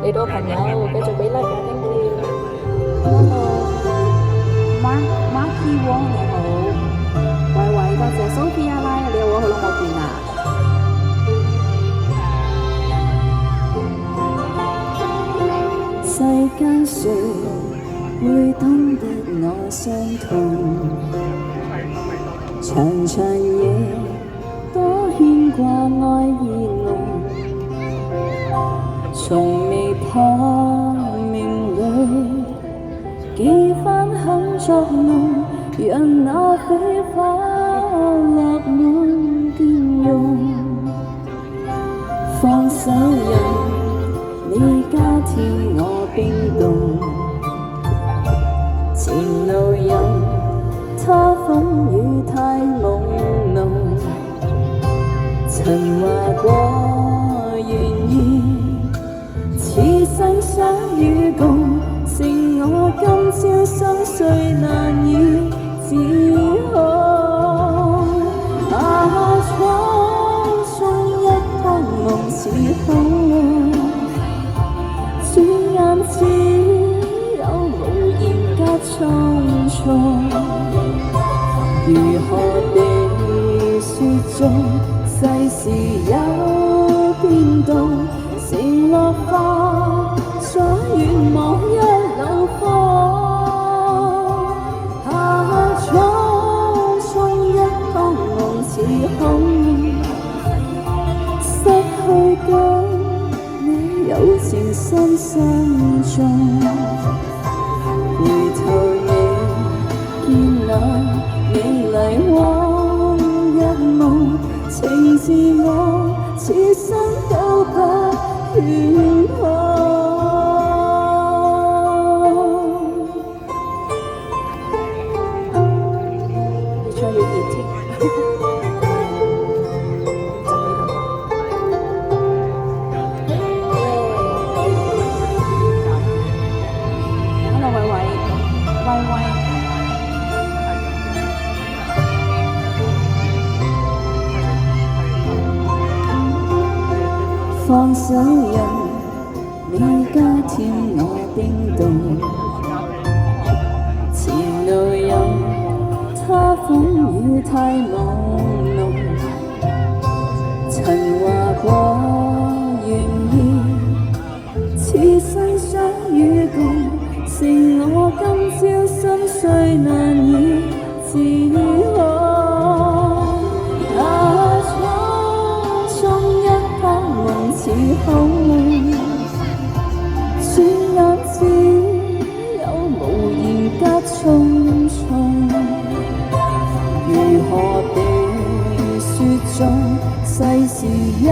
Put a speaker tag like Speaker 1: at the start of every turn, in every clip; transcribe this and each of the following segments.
Speaker 1: 你多朋友繼續俾 like 啊，thank you。Hello，Marky
Speaker 2: Wong 你好，喂喂，多謝 Sophia 啦，你好，好耐冇見啦。世間誰會懂得我傷痛？長長夜多牽掛愛意濃，從未破明裏幾番肯作夢，讓那飛花落滿倦容。放手讓你加添我冰凍，前路任他風雨太朦朧，曾話過願意，此生相與共，剩我今朝心碎難以自控。闖中一趟夢似空，轉眼只有無言隔重重。如何地雪中世事有變動，承諾化咗願望一縷風。闖中一趟夢似空，失去的你柔情深深中，回頭你見那美麗往日夢，情自我此生都不願碰。越唱越熱添。Hello， 喂喂，喂喂。放手讓你加添我冰凍，前路任他風雨太朦朧，曾話過願意，此生相與共，剩我今朝心碎難以自控。似空，轉眼只有無言隔重重。如何地雪中世事有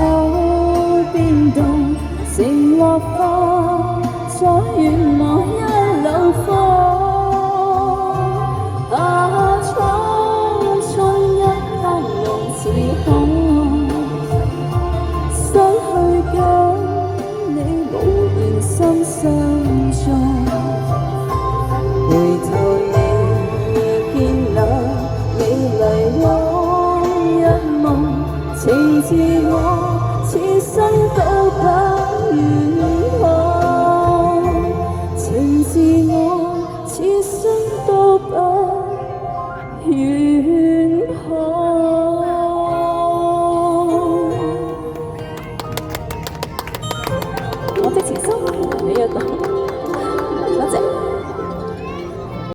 Speaker 2: 變動，承諾化咗願望。